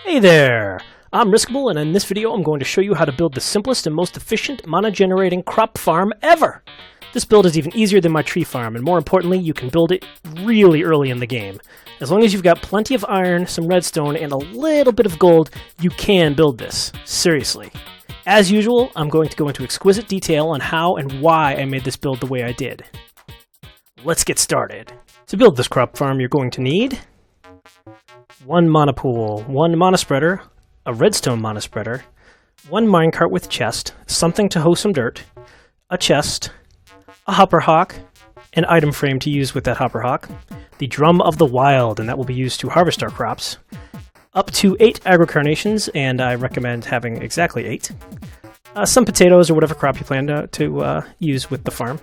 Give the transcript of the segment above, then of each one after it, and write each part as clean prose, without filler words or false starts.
Hey there! I'm Riskable, and in this video I'm going to show you how to build the simplest and most efficient mana-generating crop farm ever! This build is even easier than my tree farm, and more importantly, you can build it really early in the game. As long as you've got plenty of iron, some redstone, and a little bit of gold, you can build this. Seriously. As usual, I'm going to go into exquisite detail on how and why I made this build the way I did. Let's get started. To build this crop farm, you're going to need one mana pool, one mana spreader, a redstone mana spreader, one minecart with chest, something to hoe some dirt, a chest, a hopper hawk, an item frame to use with that hopper hawk, the drum of the wild, and that will be used to harvest our crops, up to 8 agri-carnations, and I recommend having exactly 8, some potatoes or whatever crop you plan to use with the farm,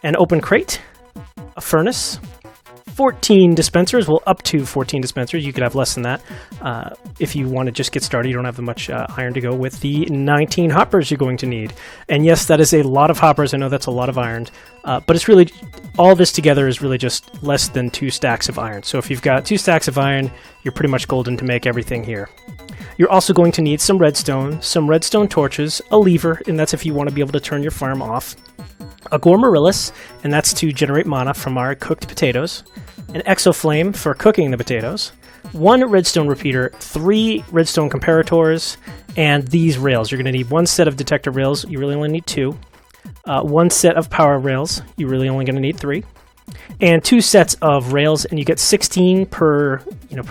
an open crate, a furnace, 14 dispensers, well, up to 14 dispensers. You could have less than that. If you want to just get started, you don't have much iron to go with the 19 hoppers you're going to need. And yes, that is a lot of hoppers. I know that's a lot of iron, but it's really, all this together is really just less than 2 stacks of iron. So if you've got 2 stacks of iron, you're pretty much golden to make everything here. You're also going to need some redstone torches, a lever, and that's if you want to be able to turn your farm off, a Gormorillus, and that's to generate mana from our cooked potatoes, an exoflame for cooking the potatoes, 1 redstone repeater, 3 redstone comparators, and these rails. You're going to need 1 set of detector rails. You really only need 2. 1 set of power rails. You're really only going to need 3. And 2 sets of rails, and you get 16 per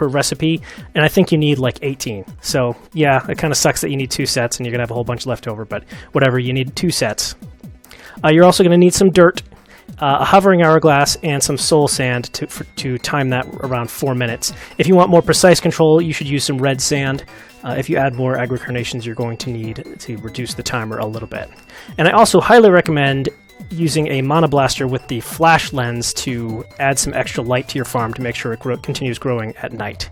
recipe, and I think you need like 18. So yeah, it kind of sucks that you need 2 sets and you're going to have a whole bunch left over, but whatever, you need 2 sets. You're also going to need some dirt, a hovering hourglass, and some soul sand to time that around 4 minutes. If you want more precise control, you should use some red sand. If you add more agri-carnations, you're going to need to reduce the timer a little bit. And I also highly recommend using a mana blaster with the flash lens to add some extra light to your farm to make sure it continues growing at night.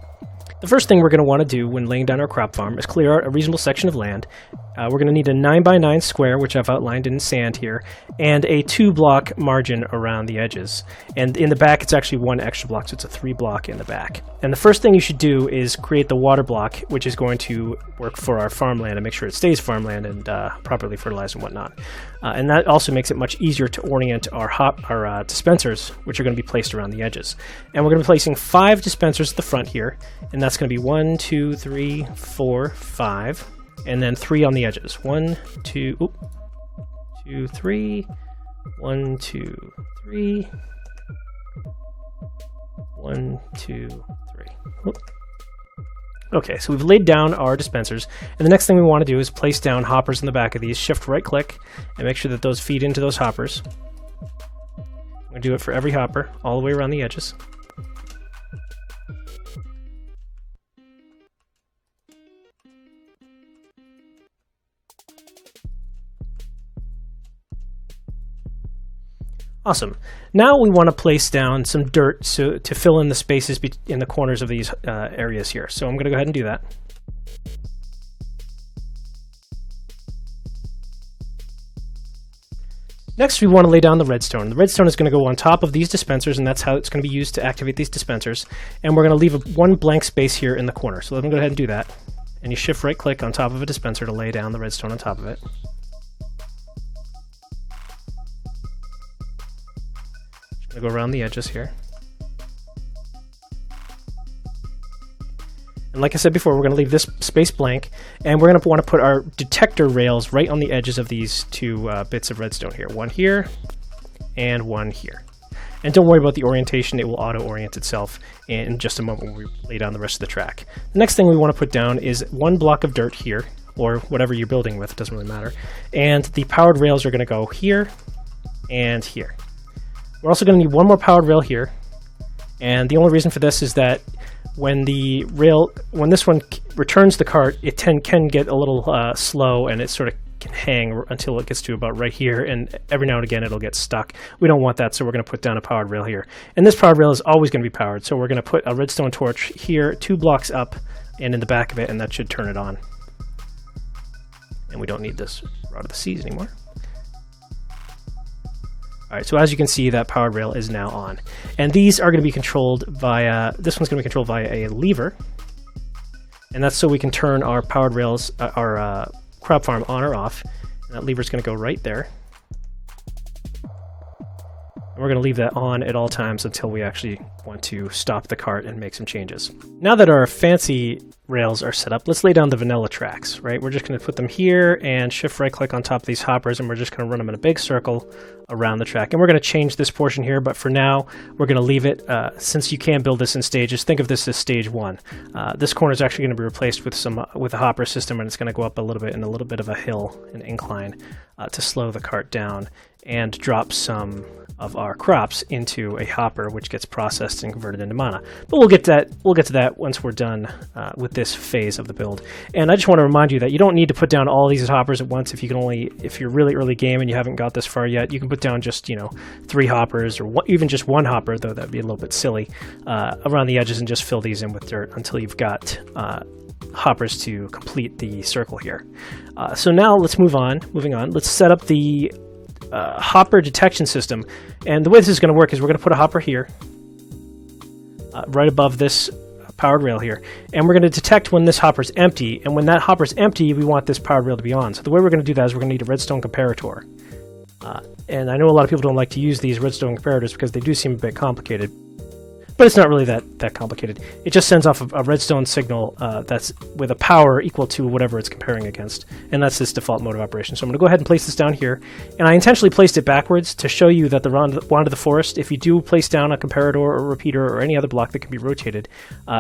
The first thing we're going to want to do when laying down our crop farm is clear out a reasonable section of land. We're going to need a 9x9 square, which I've outlined in sand here, and a 2-block margin around the edges. And in the back, it's actually 1 extra block, so it's a 3-block in the back. And the first thing you should do is create the water block, which is going to work for our farmland and make sure it stays farmland and properly fertilized and whatnot. And that also makes it much easier to orient our dispensers, which are going to be placed around the edges. And we're going to be placing 5 dispensers at the front here, and that's going to be 1, 2, 3, 4, 5, and then 3 on the edges. 1, 2, 2, 3, 1, 2, 3, 1, 2, 3. Oop. Okay, so we've laid down our dispensers, and the next thing we want to do is place down hoppers in the back of these. Shift right click and make sure that those feed into those hoppers. I'm going to do it for every hopper all the way around the edges. Awesome. Now we want to place down some dirt to fill in the spaces in the corners of these areas here. So I'm going to go ahead and do that. Next, we want to lay down the redstone. The redstone is going to go on top of these dispensers, and that's how it's going to be used to activate these dispensers. And we're going to leave 1 blank space here in the corner. So let me go ahead and do that. And you shift right click on top of a dispenser to lay down the redstone on top of it. I'm going to go around the edges here. And like I said before, we're going to leave this space blank, and we're going to want to put our detector rails right on the edges of these 2 bits of redstone here. 1 here, and 1 here. And don't worry about the orientation, it will auto-orient itself in just a moment when we lay down the rest of the track. The next thing we want to put down is 1 block of dirt here, or whatever you're building with, it doesn't really matter. And the powered rails are going to go here, and here. We're also going to need 1 more powered rail here, and the only reason for this is that when this one returns the cart, it can get a little slow, and it sort of can hang until it gets to about right here, and every now and again it'll get stuck. We don't want that, so we're going to put down a powered rail here. And this powered rail is always going to be powered, so we're going to put a redstone torch here, 2 blocks up, and in the back of it, and that should turn it on. And we don't need this Rod of the Seas anymore. Alright, so as you can see, that powered rail is now on. And these are going to be controlled via, this one's going to be controlled via a lever. And that's so we can turn our powered rails, our crop farm on or off. And that lever's going to go right there. We're going to leave that on at all times until we actually want to stop the cart and make some changes. Now that our fancy rails are set up, let's lay down the vanilla tracks, right? We're just going to put them here and shift right click on top of these hoppers, and we're just going to run them in a big circle around the track. And we're going to change this portion here, but for now, we're going to leave it. Since you can build this in stages, think of this as stage 1. This corner is actually going to be replaced with a hopper system, and it's going to go up a little bit in a little bit of a hill, an incline, to slow the cart down and drop some of our crops into a hopper, which gets processed and converted into mana. But we'll get to that once we're done with this phase of the build. And I just want to remind you that you don't need to put down all these hoppers at once. If you're really early game and you haven't got this far yet, you can put down just 3 hoppers or even just 1 hopper, though that'd be a little bit silly, around the edges, and just fill these in with dirt until you've got hoppers to complete the circle here. So now let's moving on. Let's set up the hopper detection system. And the way this is going to work is we're going to put a hopper here, right above this powered rail here, and we're going to detect when this hopper's empty, and when that hopper's empty, we want this powered rail to be on. So the way we're going to do that is we're going to need a redstone comparator. And I know a lot of people don't like to use these redstone comparators because they do seem a bit complicated. But it's not really that complicated. It just sends off a redstone signal that's with a power equal to whatever it's comparing against. And that's this default mode of operation. So I'm going to go ahead and place this down here. And I intentionally placed it backwards to show you that the wand of the forest, if you do place down a comparator or a repeater or any other block that can be rotated,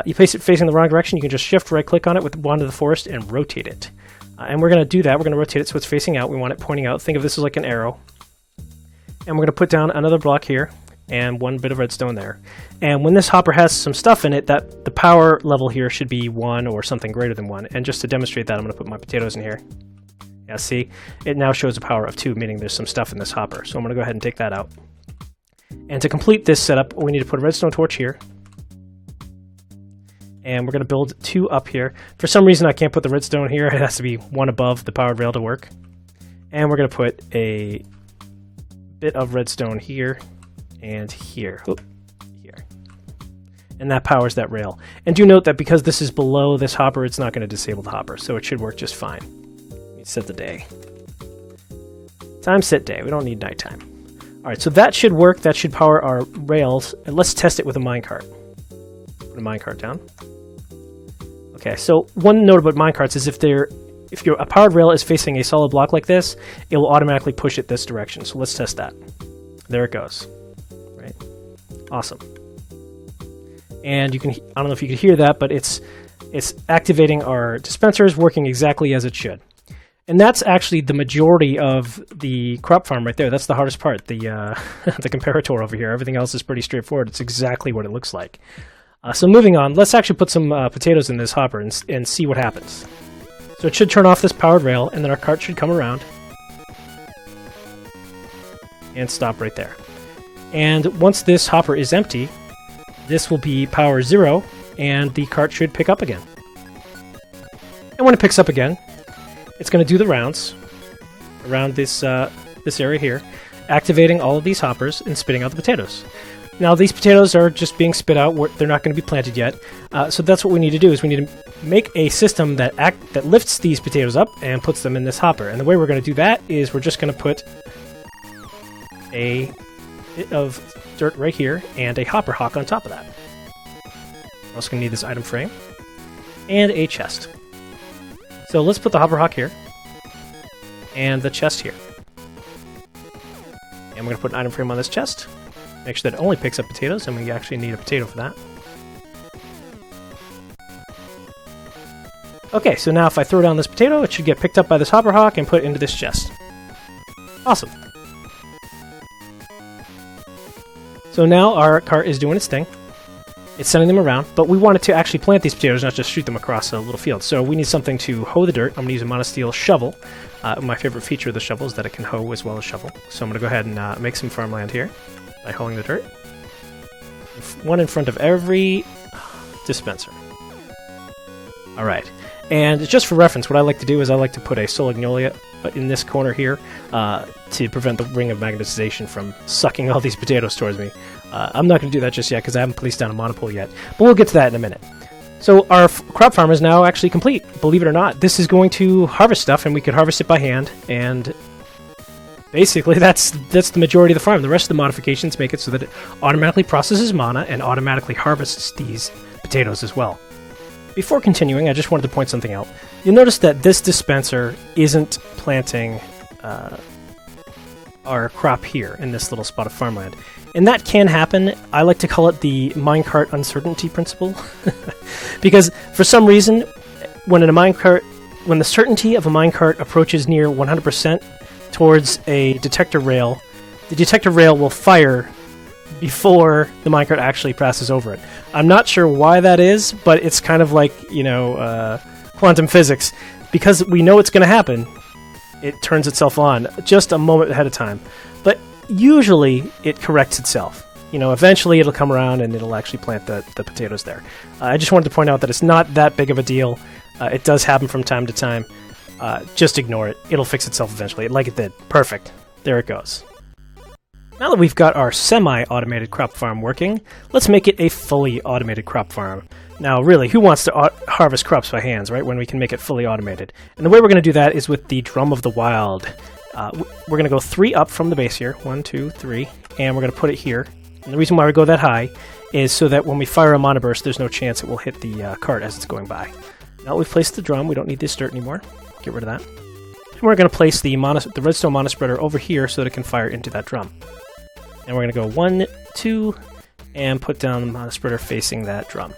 you place it facing the wrong direction, you can just shift right click on it with the wand of the forest and rotate it. And we're going to do that. We're going to rotate it so it's facing out. We want it pointing out. Think of this as like an arrow. And we're going to put down another block here and 1 bit of redstone there. And when this hopper has some stuff in it, that the power level here should be 1 or something greater than 1. And just to demonstrate that, I'm going to put my potatoes in here. Yeah, see? It now shows a power of 2, meaning there's some stuff in this hopper. So I'm going to go ahead and take that out. And to complete this setup, we need to put a redstone torch here. And we're going to build 2 up here. For some reason, I can't put the redstone here. It has to be 1 above the powered rail to work. And we're going to put a bit of redstone here and here. Here. And that powers that rail. And do note that because this is below this hopper, it's not going to disable the hopper, so it should work just fine. Let me set the day. Time set day. We don't need nighttime. Alright, so that should work. That should power our rails. And let's test it with a minecart. Put a minecart down. Okay, so one note about minecarts is if a powered rail is facing a solid block like this, it will automatically push it this direction. So let's test that. There it goes. Right? Awesome. And you can, I don't know if you could hear that, but it's activating our dispensers, working exactly as it should. And that's actually the majority of the crop farm right there. That's the hardest part, the comparator over here. Everything else is pretty straightforward. It's exactly what it looks like. So moving on, let's actually put some potatoes in this hopper and see what happens. So it should turn off this powered rail, and then our cart should come around and stop right there. And once this hopper is empty, this will be power 0, and the cart should pick up again. And when it picks up again, it's going to do the rounds around this area here, activating all of these hoppers and spitting out the potatoes. Now these potatoes are just being spit out. They're not going to be planted yet. So that's what we need to do, is we need to make a system that lifts these potatoes up and puts them in this hopper. And the way we're going to do that is we're just going to put a bit of dirt right here and a hopper hock on top of that. We're also going to need this item frame and a chest. So let's put the hopper hock here and the chest here. And we're going to put an item frame on this chest. Make sure that it only picks up potatoes, and we actually need a potato for that. Okay, so now if I throw down this potato, it should get picked up by this hopper hawk and put into this chest. Awesome. So now our cart is doing its thing. It's sending them around, but we want it to actually plant these potatoes, not just shoot them across a little field. So we need something to hoe the dirt. I'm going to use a monosteel shovel. My favorite feature of the shovel is that it can hoe as well as shovel. So I'm going to go ahead and make some farmland here by hoeing the dirt. One in front of every dispenser. Alright, and just for reference, what I like to do is I like to put a solagnolia in this corner here to prevent the ring of magnetization from sucking all these potatoes towards me. I'm not going to do that just yet because I haven't placed down a monopole yet, but we'll get to that in a minute. So our crop farm is now actually complete, believe it or not. This is going to harvest stuff, and we could harvest it by hand, and basically that's the majority of the farm. The rest of the modifications make it so that it automatically processes mana and automatically harvests these potatoes as well. Before continuing, I just wanted to point something out. You'll notice that this dispenser isn't planting our crop here in this little spot of farmland. And that can happen. I like to call it the minecart uncertainty principle. Because for some reason, when the certainty of a minecart approaches near 100% towards a detector rail, the detector rail will fire before the minecart actually passes over it. I'm not sure why that is, but it's kind of like, quantum physics. Because we know it's going to happen, it turns itself on just a moment ahead of time. But usually it corrects itself. Eventually it'll come around and it'll actually plant the potatoes there. I just wanted to point out that it's not that big of a deal. It does happen from time to time. Just ignore it. It'll fix itself eventually, like it did. Perfect. There it goes. Now that we've got our semi-automated crop farm working, let's make it a fully automated crop farm. Now, really, who wants to harvest crops by hands, right, when we can make it fully automated? And the way we're going to do that is with the Drum of the Wild. We're going to go 3 up from the base here. 1, 2, 3. And we're going to put it here. And the reason why we go that high is so that when we fire a mana burst, there's no chance it will hit the cart as it's going by. Now we've placed the drum, we don't need this dirt anymore. Get rid of that. And we're going to place the redstone mana spreader over here so that it can fire into that drum. And we're going to go 1, 2, and put down the mana spreader facing that drum.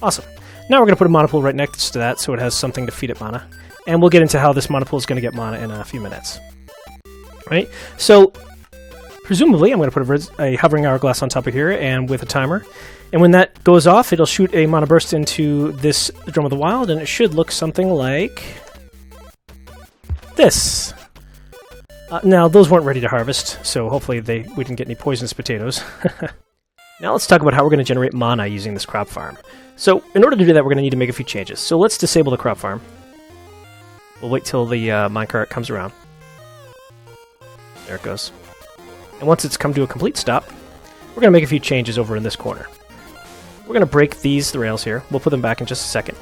Awesome. Now we're going to put a mana pool right next to that so it has something to feed it mana. And we'll get into how this mana pool is going to get mana in a few minutes. Right? So, presumably, I'm going to put a hovering hourglass on top of here and with a timer. And when that goes off, it'll shoot a mana burst into this Drum of the Wild, and it should look something like this. Now, those weren't ready to harvest, so hopefully we didn't get any poisonous potatoes. Now let's talk about how we're going to generate mana using this crop farm. So, in order to do that, we're going to need to make a few changes. So let's disable the crop farm. We'll wait till the minecart comes around. There it goes. And once it's come to a complete stop, we're going to make a few changes over in this corner. We're going to break the rails here. We'll put them back in just a second.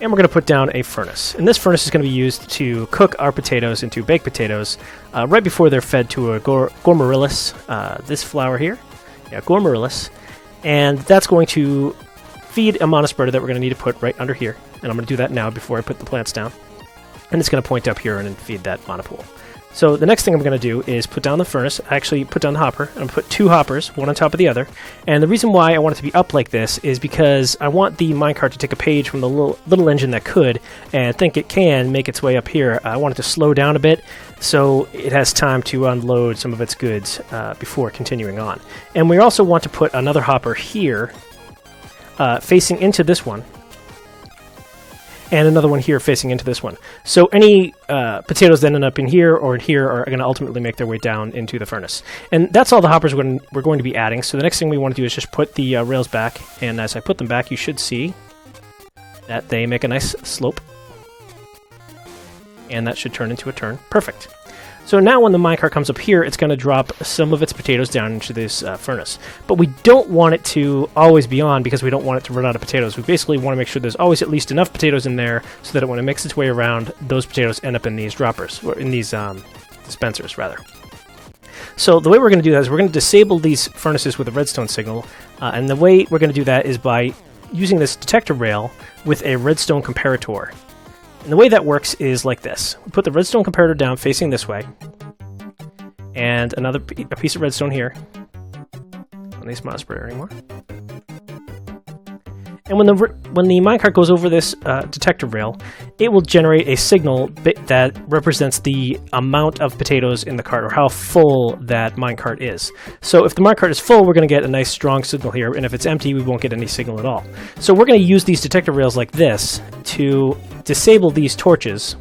And we're going to put down a furnace. And this furnace is going to be used to cook our potatoes into baked potatoes right before they're fed to a Gormorillus, this flower here. Yeah, Gormorillus. And that's going to feed a mana spreader that we're going to need to put right under here. And I'm going to do that now before I put the plants down. And it's going to point up here and feed that mana pool. So the next thing I'm going to do is put down the furnace, actually put down the hopper, and I'm going to put 2 hoppers, one on top of the other. And the reason why I want it to be up like this is because I want the minecart to take a page from the little engine that could, and think it can make its way up here. I want it to slow down a bit so it has time to unload some of its goods before continuing on. And we also want to put another hopper here, facing into this one. And another one here facing into this one. So any potatoes that end up in here or in here are going to ultimately make their way down into the furnace. And that's all the hoppers we're going to be adding. So the next thing we want to do is just put the rails back. And as I put them back, you should see that they make a nice slope. And that should turn into a turn. Perfect. So now when the minecart comes up here, it's going to drop some of its potatoes down into this furnace. But we don't want it to always be on because we don't want it to run out of potatoes. We basically want to make sure there's always at least enough potatoes in there so that when it makes its way around, those potatoes end up in these droppers, or in these dispensers, rather. So the way we're going to do that is we're going to disable these furnaces with a redstone signal. And the way we're going to do that is by using this detector rail with a redstone comparator. And the way that works is like this. We put the redstone comparator down facing this way. And a piece of redstone here. Don't need mana spreader anymore. And when the minecart goes over this detector rail, it will generate a signal that represents the amount of potatoes in the cart, or how full that minecart is. So if the minecart is full, we're going to get a nice strong signal here, and if it's empty, we won't get any signal at all. So we're going to use these detector rails like this to disable these torches,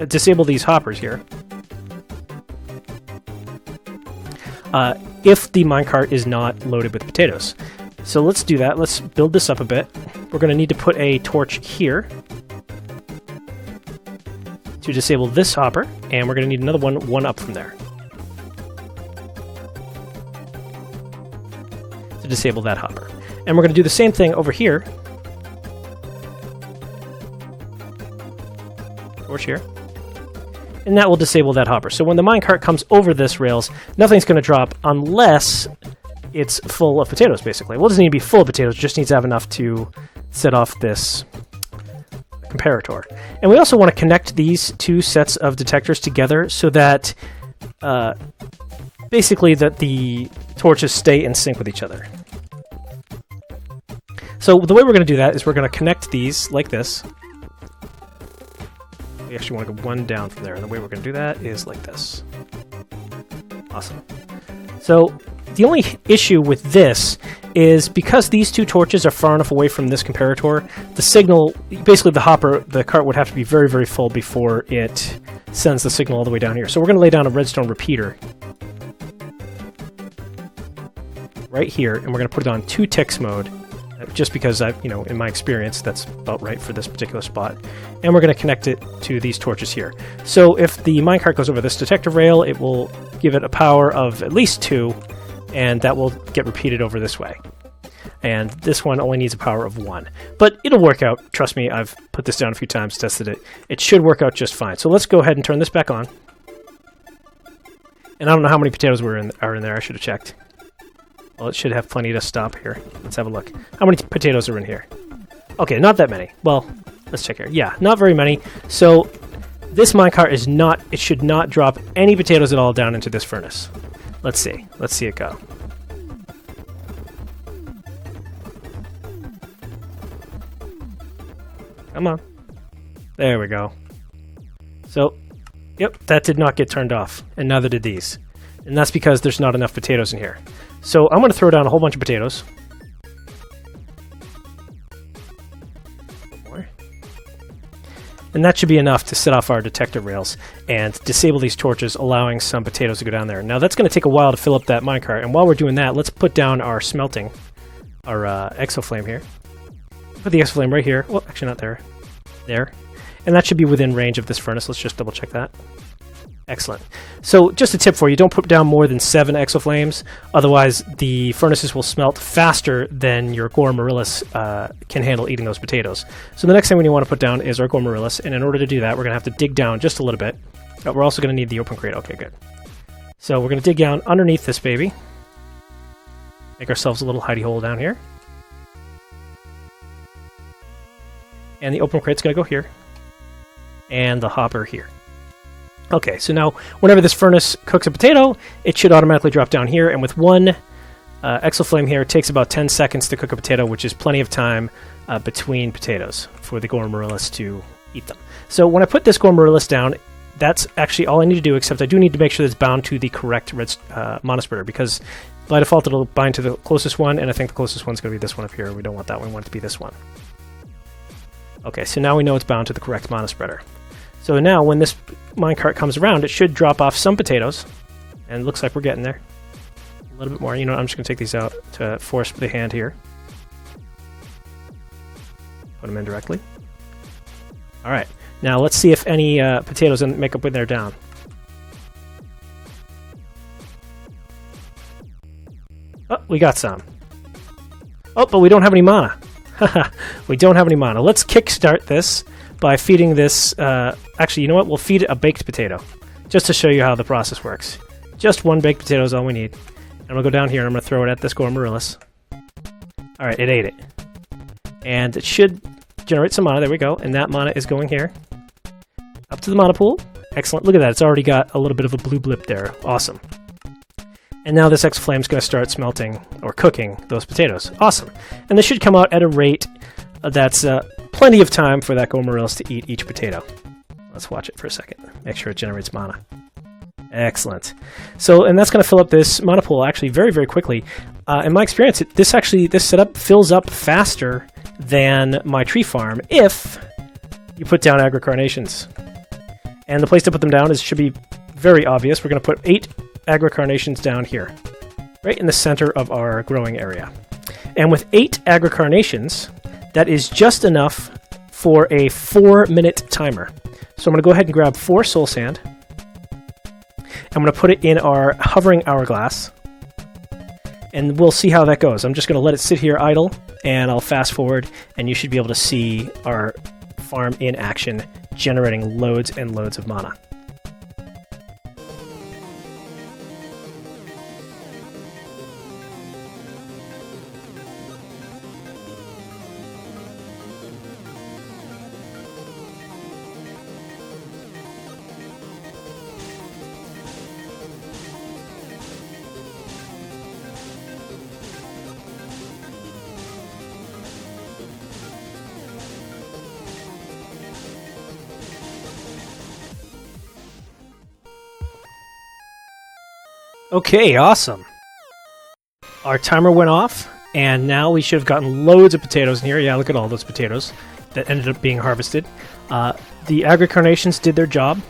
disable these hoppers here, if the minecart is not loaded with potatoes. So let's do that. Let's build this up a bit. We're going to need to put a torch here to disable this hopper, and we're going to need another one up from there to disable that hopper. And we're going to do the same thing over here. Torch here. And that will disable that hopper. So when the minecart comes over this rails, nothing's going to drop unless it's full of potatoes, basically. Well, it doesn't need to be full of potatoes, it just needs to have enough to set off this comparator. And we also want to connect these two sets of detectors together so that basically that the torches stay in sync with each other. So the way we're going to do that is we're going to connect these like this. We actually want to go one down from there, and the way we're going to do that is like this. Awesome. So the only issue with this is because these two torches are far enough away from this comparator, the signal, basically the cart would have to be very, very full before it sends the signal all the way down here. So we're going to lay down a redstone repeater right here, and we're going to put it on 2 ticks mode, just because in my experience, that's about right for this particular spot. And we're going to connect it to these torches here. So if the minecart goes over this detector rail, it will give it a power of at least 2, and that will get repeated over this way. And this one only needs a power of 1. But it'll work out. Trust me, I've put this down a few times, tested it. It should work out just fine. So let's go ahead and turn this back on. And I don't know how many potatoes are in there. I should have checked. Well, it should have plenty to stop here. Let's have a look. How many potatoes are in here? Okay, not that many. Well, let's check here. Yeah, not very many. So this minecart is not, it should not drop any potatoes at all down into this furnace. Let's see. Let's see it go. Come on. There we go. So, yep, that did not get turned off, and neither did these. And that's because there's not enough potatoes in here. So I'm going to throw down a whole bunch of potatoes. More. And that should be enough to set off our detector rails and disable these torches, allowing some potatoes to go down there. Now that's going to take a while to fill up that minecart, and while we're doing that, let's put down our smelting, our exoflame here. Put the exoflame right here. Well, actually not there. There. And that should be within range of this furnace. Let's just double check that. Excellent. So just a tip for you, don't put down more than 7 exoflames, otherwise the furnaces will smelt faster than your Gormorillus can handle eating those potatoes. So the next thing we want to put down is our Gormorillus, and in order to do that, we're going to have to dig down just a little bit. But we're also going to need the open crate. Okay, good. So we're going to dig down underneath this baby. Make ourselves a little hidey hole down here. And the open crate's going to go here. And the hopper here. Okay, so now whenever this furnace cooks a potato, it should automatically drop down here, and with one exoflame here, it takes about 10 seconds to cook a potato, which is plenty of time between potatoes for the Gormorillus to eat them. So when I put this Gormorillus down, that's actually all I need to do, except I do need to make sure that it's bound to the correct monospreader, because by default it'll bind to the closest one, and I think the closest one's going to be this one up here. We don't want that one, we want it to be this one. Okay, so now we know it's bound to the correct monospreader. So now when this minecart comes around, it should drop off some potatoes, and it looks like we're getting there. A little bit more. You know what, I'm just going to take these out to force the hand here. Put them in directly. Alright, now let's see if any potatoes make up when they're down. Oh, we got some. Oh, but we don't have any mana. We don't have any mana. Let's kickstart this by feeding this, actually, you know what? We'll feed it a baked potato, just to show you how the process works. Just one baked potato is all we need. And we'll go down here, and I'm going to throw it at this Gormorillus. Alright, it ate it. And it should generate some mana, there we go, and that mana is going here. Up to the mana pool. Excellent, look at that, it's already got a little bit of a blue blip there. Awesome. And now this exoflame is going to start smelting, or cooking, those potatoes. Awesome. And this should come out at a rate that's plenty of time for that Gormorillus to eat each potato. Let's watch it for a second. Make sure it generates mana. Excellent. So, and that's going to fill up this mana pool actually very, very quickly. In my experience, this setup fills up faster than my tree farm if you put down agri-carnations. And the place to put them down should be very obvious. We're going to put 8 agri-carnations down here, right in the center of our growing area. And with 8 agri-carnations, that is just enough for a 4-minute timer. So I'm going to go ahead and grab 4 soul sand. I'm going to put it in our hovering hourglass. And we'll see how that goes. I'm just going to let it sit here idle, and I'll fast forward, and you should be able to see our farm in action, generating loads and loads of mana. Okay, awesome. Our timer went off, and now we should have gotten loads of potatoes in here. Yeah, look at all those potatoes that ended up being harvested. The agri-carnations did their job,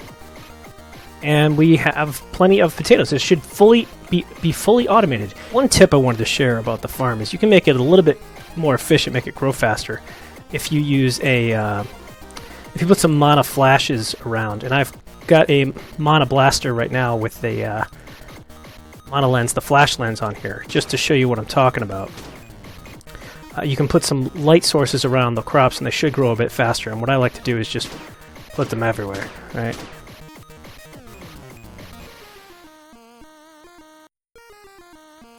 and we have plenty of potatoes. This should be fully automated. One tip I wanted to share about the farm is you can make it a little bit more efficient, make it grow faster, if you use if you put some mana flashes around. And I've got a mana blaster right now with a mana lens, the flash lens on here, just to show you what I'm talking about. You can put some light sources around the crops and they should grow a bit faster, and what I like to do is just put them everywhere, right?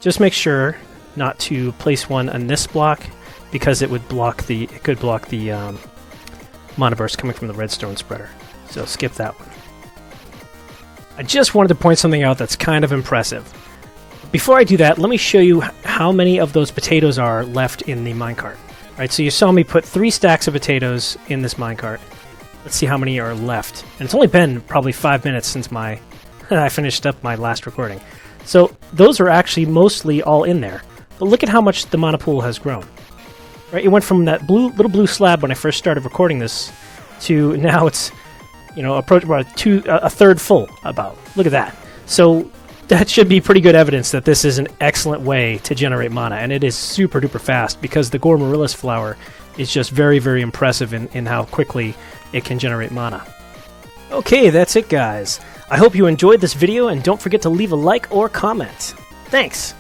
Just make sure not to place one on this block, because it could block the mana burst coming from the redstone spreader. So skip that one. I just wanted to point something out that's kind of impressive. Before I do that, let me show you how many of those potatoes are left in the minecart. Right, so you saw me put 3 stacks of potatoes in this minecart. Let's see how many are left. And it's only been probably 5 minutes since I finished up my last recording. So those are actually mostly all in there. But look at how much the mana pool has grown. Right, it went from that little blue slab when I first started recording this to now it's, approach about a third full about. Look at that. So that should be pretty good evidence that this is an excellent way to generate mana, and it is super duper fast because the Gormorillus flower is just very, very impressive in how quickly it can generate mana. Okay, that's it, guys. I hope you enjoyed this video, and don't forget to leave a like or comment. Thanks!